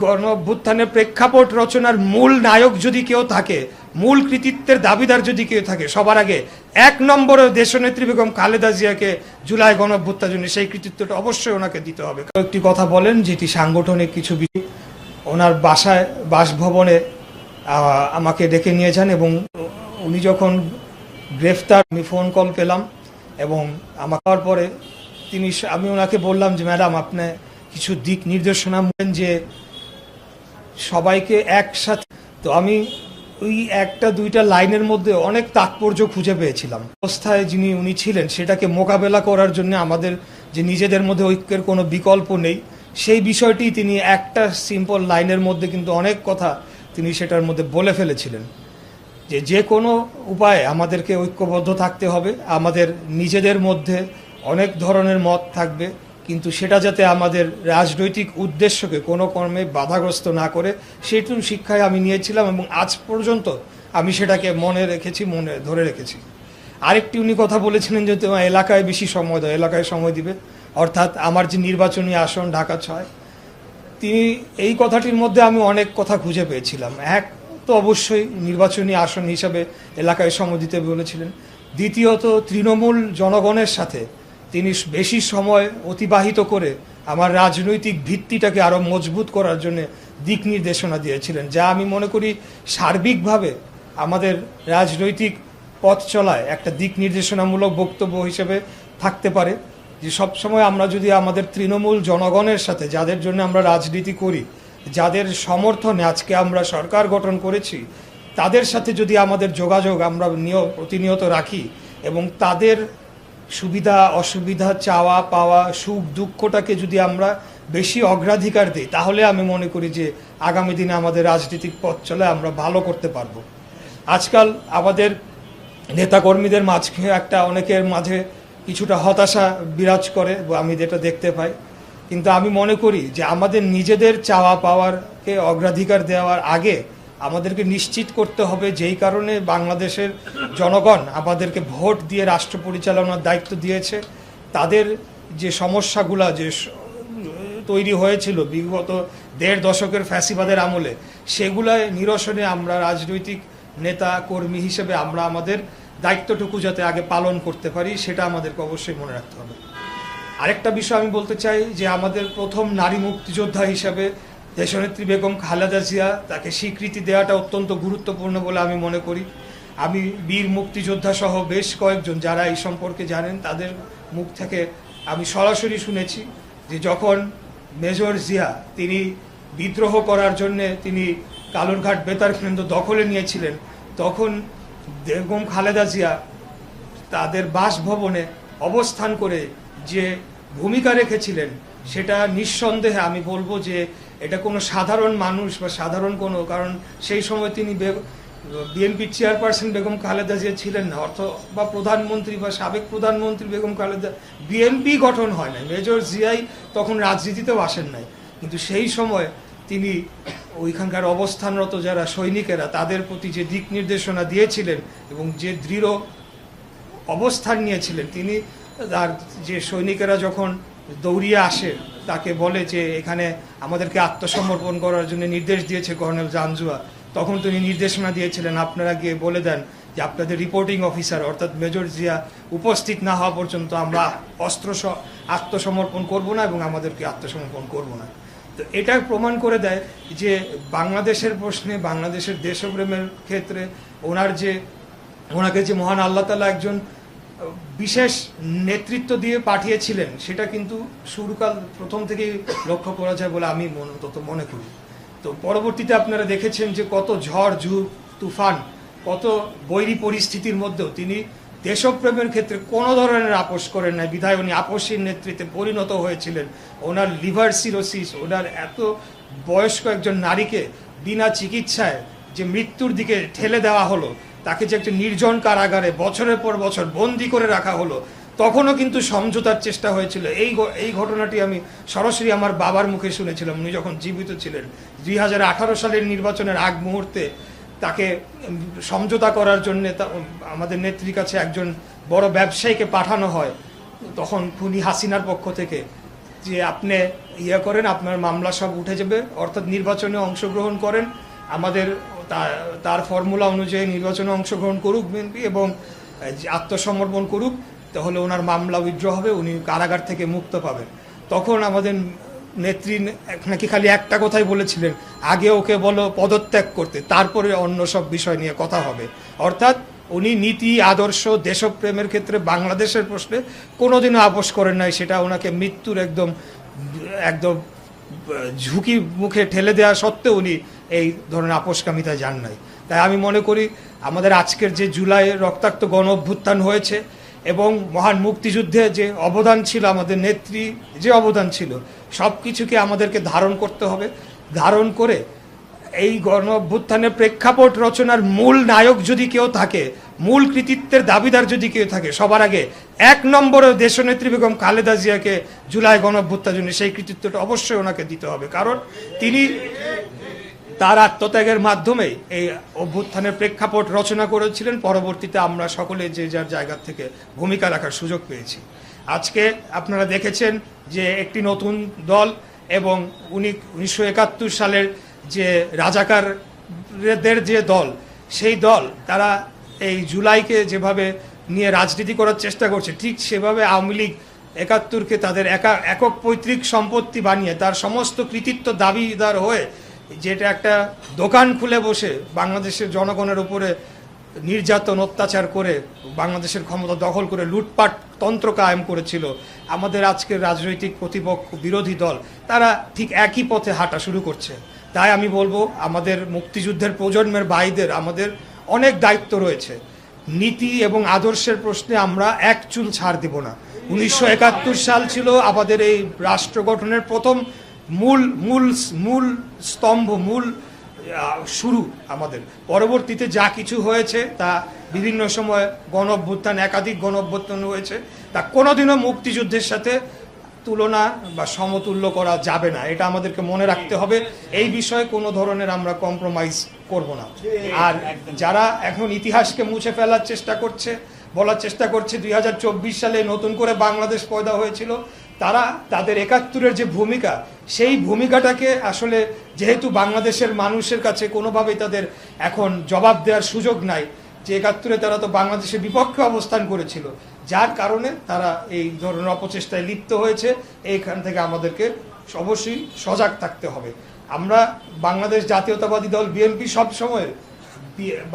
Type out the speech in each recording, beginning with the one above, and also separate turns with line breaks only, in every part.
গণ অভ্যুত্থানের প্রেক্ষাপট রচনার মূল নায়ক যদি কেউ থাকে, মূল কৃতিত্বের দাবিদার যদি কেউ থাকে, সবার আগে এক নম্বরে দেশনেত্রী বেগম খালেদা জিয়াকে জুলাই গণ অভ্যুত্থানের জন্য সেই কৃতিত্বটা অবশ্যই ওনাকে দিতে হবে। একটি কথা বলেন যেটি সাংগঠনিক কিছু বিষয় ওনার বাসভবনে আমাকে ডেকে নিয়ে যান এবং উনি যখন গ্রেফতার, আমি ফোন কল পেলাম এবং আমার হওয়ার পরে আমি ওনাকে বললাম যে ম্যাডাম, আপনি কিছু দিক নির্দেশনা বলেন যে সবাইকে একসাথে। তো আমি ওই একটা দুইটা লাইনের মধ্যে অনেক তাৎপর্য খুঁজে পেয়েছিলাম। অবস্থায় উনি ছিলেন সেটাকে মোকাবেলা করার জন্য আমাদের যে নিজেদের মধ্যে ঐক্যের কোনো বিকল্প নেই, সেই বিষয়টি তিনি একটা সিম্পল লাইনের মধ্যে কিন্তু অনেক কথা তিনি সেটার মধ্যে বলে ফেলেছিলেন যে কোনো উপায়ে আমাদেরকে ঐক্যবদ্ধ থাকতে হবে। আমাদের নিজেদের মধ্যে অনেক ধরনের মত থাকবে, কিন্তু সেটা যাতে আমাদের রাজনৈতিক উদ্দেশ্যকে কোনো কর্মে বাধাগ্রস্ত না করে, সেইটুকু শিক্ষায় আমি নিয়েছিলাম এবং আজ পর্যন্ত আমি সেটাকে মনে ধরে রেখেছি। আরেকটি উনি কথা বলেছিলেন যে তোমার এলাকায় বেশি সময় দাও, এলাকায় সময় দিবে, অর্থাৎ আমার যে নির্বাচনী আসন ঢাকা ৬, তিনি এই কথাটির মধ্যে আমি অনেক কথা খুঁজে পেয়েছিলাম। এক তো অবশ্যই নির্বাচনী আসন হিসাবে এলাকায় সময় দিতে বলেছিলেন। দ্বিতীয়ত তৃণমূল জনগণের সাথে তিনি বেশি সময় অতিবাহিত করে আমার রাজনৈতিক ভিত্তিটাকে আরও মজবুত করার জন্য দিক নির্দেশনা দিয়েছিলেন, যা আমি মনে করি সার্বিকভাবে আমাদের রাজনৈতিক পথ চলায় একটা দিক নির্দেশনামূলক বক্তব্য হিসেবে থাকতে পারে। যে সবসময় আমরা যদি আমাদের তৃণমূল জনগণের সাথে, যাদের জন্য আমরা রাজনীতি করি, যাদের সমর্থনে আজকে আমরা সরকার গঠন করেছি, তাদের সাথে যদি আমাদের যোগাযোগ আমরা প্রতিনিয়ত রাখি এবং তাদের সুবিধা অসুবিধা, চাওয়া পাওয়া, সুখ দুঃখটাকে যদি আমরা বেশি অগ্রাধিকার দিই, তাহলে আমি মনে করি যে আগামী দিনে আমাদের রাজনৈতিক পথ চলে আমরা ভালো করতে পারবো। আজকাল আমাদের নেতাকর্মীদের মাঝে অনেকের মাঝে কিছুটা হতাশা বিরাজ করে, আমি যেটা দেখতে পাই। কিন্তু আমি মনে করি যে আমাদের নিজেদের চাওয়া পাওয়ারকে অগ্রাধিকার দেওয়ার আগে আমাদেরকে নিশ্চিত করতে হবে, যেই কারণে বাংলাদেশের জনগণ আমাদেরকে ভোট দিয়ে রাষ্ট্র পরিচালনার দায়িত্ব দিয়েছে, তাদের যে সমস্যাগুলা যে তৈরি হয়েছিল বিগত ১.৫ দশকের ফ্যাসিবাদের আমলে, সেগুলায় নিরসনে আমরা রাজনৈতিক নেতা কর্মী হিসেবে আমরা আমাদের দায়িত্বটুকু যাতে আগে পালন করতে পারি, সেটা আমাদেরকে অবশ্যই মনে রাখতে হবে। আরেকটা বিষয় আমি বলতে চাই যে আমাদের প্রথম নারী মুক্তিযোদ্ধা হিসাবে দেশনেত্রী বেগম খালেদা জিয়া, তাকে স্বীকৃতি দেওয়াটা অত্যন্ত গুরুত্বপূর্ণ বলে আমি মনে করি। আমি বীর মুক্তিযোদ্ধা সহ বেশ কয়েকজন যারা এই সম্পর্কে জানেন, তাদের মুখ থেকে আমি সরাসরি শুনেছি যে যখন মেজর জিয়া তিনি বিদ্রোহ করার জন্যে তিনি কালুরঘাট বেতার কেন্দ্র দখলে নিয়েছিলেন, তখন বেগম খালেদা জিয়া তাদের বাসভবনে অবস্থান করে যে ভূমিকা রেখেছিলেন, সেটা নিঃসন্দেহে আমি বলবো যে এটা কোনো সাধারণ মানুষ বা সাধারণ কোনো, কারণ সেই সময় তিনি বিএনপির চেয়ারপারসন বেগম খালেদা জিয়া ছিলেন না, বা প্রধানমন্ত্রী বা সাবেক প্রধানমন্ত্রী বেগম খালেদা, বিএনপি গঠন হয় নাই, মেজর জিয়াই তখন রাজনীতিতেও আসেন নাই, কিন্তু সেই সময় তিনি ওইখানকার অবস্থানরত যারা সৈনিকেরা, তাদের প্রতি যে দিক নির্দেশনা দিয়েছিলেন এবং যে দৃঢ় অবস্থান নিয়েছিলেন, তিনি আর যে সৈনিকেরা যখন দৌড়িয়ে আসে তাকে বলে যে এখানে আমাদেরকে আত্মসমর্পণ করার জন্য নির্দেশ দিয়েছে কর্নেল জাঞ্জুয়া, তখন তিনি নির্দেশনা দিয়েছিলেন আপনারা গিয়ে বলে দেন যে আপনাদের রিপোর্টিং অফিসার অর্থাৎ মেজর জিয়া উপস্থিত না হওয়া পর্যন্ত আমরা আত্মসমর্পণ করব না এবং আমাদেরকে আত্মসমর্পণ করব না। তো এটা প্রমাণ করে দেয় যে বাংলাদেশের প্রশ্নে, বাংলাদেশের দেশপ্রেমের ক্ষেত্রে ওনাকে যে মহান আল্লাহ তাআলা একজন বিশেষ নেতৃত্ব দিয়ে পাঠিয়েছিলেন, সেটা কিন্তু শুরুকাল প্রথম থেকেই লক্ষ্য করা যায় বলে আমি মনে করি। তো পরবর্তীতে আপনারা দেখেছেন যে কত ঝড় তুফান, কত বৈরী পরিস্থিতির মধ্যেও তিনি দেশপ্রেমের ক্ষেত্রে কোনো ধরনের আপোষ করেন নাই, বিধায় উনি আপসীর নেতৃত্বে পরিণত হয়েছিলেন। ওনার লিভার সিরোসিস, ওনার এত বয়স্ক একজন নারীকে বিনা চিকিৎসায় যে মৃত্যুর দিকে ঠেলে দেওয়া হলো, তাকে যে একটা নির্জন কারাগারে বছরের পর বছর বন্দি করে রাখা হলো, তখনও কিন্তু সমঝোতার চেষ্টা হয়েছিল। এই ঘটনাটি আমি সরাসরি আমার বাবার মুখে শুনেছিলাম, উনি যখন জীবিত ছিলেন। 2018 সালের নির্বাচনের আগ মুহূর্তে তাকে সমঝোতা করার জন্য আমাদের নেত্রীর কাছে একজন বড় ব্যবসায়ীকে পাঠানো হয়, তখন খুনি হাসিনার পক্ষ থেকে। যে আপনি করেন, আপনার মামলা সব উঠে যাবে, অর্থাৎ নির্বাচনে অংশগ্রহণ করেন, আমাদের তার ফর্মুলা অনুযায়ী নির্বাচনে অংশগ্রহণ করুক বিএনপি এবং আত্মসমর্পণ করুক, তাহলে ওনার মামলা উইথড্র হবে, উনি কারাগার থেকে মুক্ত পাবেন। তখন আমাদের নেত্রী নাকি খালি একটা কথাই বলেছিলেন, আগে ওকে বলো পদত্যাগ করতে, তারপরে অন্য সব বিষয় নিয়ে কথা হবে। অর্থাৎ উনি নীতি, আদর্শ, দেশপ্রেমের ক্ষেত্রে বাংলাদেশের প্রশ্নে কোনোদিনও আপোষ করেন নাই। সেটা ওনাকে মৃত্যুর একদম ঝুঁকি মুখে ঠেলে দেওয়া সত্ত্বেও উনি এই ধরনের আপোষকামিতায় যান নাই। তাই আমি মনে করি আমাদের আজকের যে জুলাইয়ের রক্তাক্ত গণ অভ্যুত্থান হয়েছে এবং মহান মুক্তিযুদ্ধে যে অবদান ছিল, আমাদের নেত্রী যে অবদান ছিল, সব কিছুকে আমাদেরকে ধারণ করতে হবে। ধারণ করে এই গণ অভ্যুত্থানের প্রেক্ষাপট রচনার মূল নায়ক যদি কেউ থাকে, মূল কৃতিত্বের দাবিদার যদি কেউ থাকে, সবার আগে এক নম্বরে দেশনেত্রী বেগম খালেদা জিয়াকে জুলাই গণ অভ্যুত্থানের সেই কৃতিত্বটা অবশ্যই ওনাকে দিতে হবে। কারণ তিনি তার আত্মত্যাগের মাধ্যমে এই অভ্যুত্থানের প্রেক্ষাপট রচনা করেছিলেন। পরবর্তীতে আমরা সকলে যে যার জায়গা থেকে ভূমিকা রাখার সুযোগ পেয়েছি। আজকে আপনারা দেখেছেন যে একটি নতুন দল এবং 1971 সালের যে রাজাকারদের যে দল, সেই দল তারা এই জুলাইকে যেভাবে নিয়ে রাজনীতি করার চেষ্টা করছে, ঠিক সেভাবে আওয়ামী লীগ 71কে তাদের একক পৈতৃক সম্পত্তি বানিয়ে তার সমস্ত কৃতিত্ব দাবিদার হয়ে, যেটা একটা দোকান খুলে বসে বাংলাদেশের জনগণের উপরে নির্যাতন অত্যাচার করে বাংলাদেশের ক্ষমতা দখল করে লুটপাট তন্ত্র কায়েম করেছিল, আমাদের আজকের রাজনৈতিক প্রতিপক্ষ বিরোধী দল তারা ঠিক একই পথে হাঁটা শুরু করছে। তাই আমি বলবো আমাদের মুক্তিযুদ্ধের প্রজন্মের ভাইদের আমাদের অনেক দায়িত্ব রয়েছে। নীতি এবং আদর্শের প্রশ্নে আমরা এক চুল ছাড় দেব না। 1971 সাল ছিল আমাদের এই রাষ্ট্র গঠনের প্রথম মূল স্তম্ভ, মূল শুরু আমাদের। পরবর্তীতে যা কিছু হয়েছে তা বিভিন্ন সময় গণ অভ্যুত্থান, একাধিক গণ অভ্যুত্থান হয়েছে, তা কোনোদিনও মুক্তিযুদ্ধের সাথে তুলনা বা সমতুল্য করা যাবে না। এটা আমাদেরকে মনে রাখতে হবে। এই বিষয়ে কোনো ধরনের আমরা কম্প্রোমাইজ করব না। আর যারা এখন ইতিহাসকে মুছে ফেলার চেষ্টা করছে, বলার চেষ্টা করছে 2024 সালে নতুন করে বাংলাদেশ পয়দা হয়েছিল, তারা তাদের 71-এর যে ভূমিকা, সেই ভূমিকাটাকে আসলে যেহেতু বাংলাদেশের মানুষের কাছে কোনোভাবেই তাদের এখন জবাব দেওয়ার সুযোগ নাই, যে 71-এ তারা তো বাংলাদেশের বিপক্ষে অবস্থান করেছিল, যার কারণে তারা এই ধরনের অপচেষ্টায় লিপ্ত হয়েছে। এইখান থেকে আমাদেরকে অবশ্যই সজাগ থাকতে হবে। আমরা বাংলাদেশ জাতীয়তাবাদী দল বিএনপি সবসময়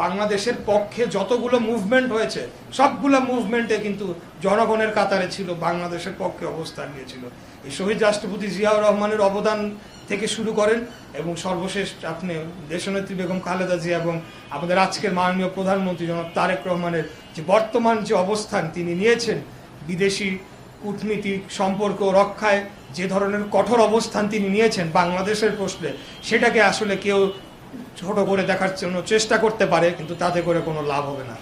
বাংলাদেশের পক্ষে যতগুলো মুভমেন্ট হয়েছে সবগুলো মুভমেন্টে কিন্তু জনগণের কাতারে ছিল, বাংলাদেশের পক্ষে অবস্থান নিয়েছিল। এই শহীদ রাষ্ট্রপতি জিয়াউর রহমানের অবদান থেকে শুরু করেন এবং সর্বশেষ আপনি দেশনেত্রী বেগম খালেদা জিয়া এবং আমাদের আজকের মাননীয় প্রধানমন্ত্রী জনাব তারেক রহমানের যে বর্তমান যে অবস্থান তিনি নিয়েছেন, বিদেশি কূটনীতিক সম্পর্ক রক্ষায় যে ধরনের কঠোর অবস্থান তিনি নিয়েছেন বাংলাদেশের প্রশ্নে, সেটাকে আসলে কেউ ছোট করে দেখার জন্য চেষ্টা করতে পারে, কিন্তু তাতে করে কোনো লাভ হবে না।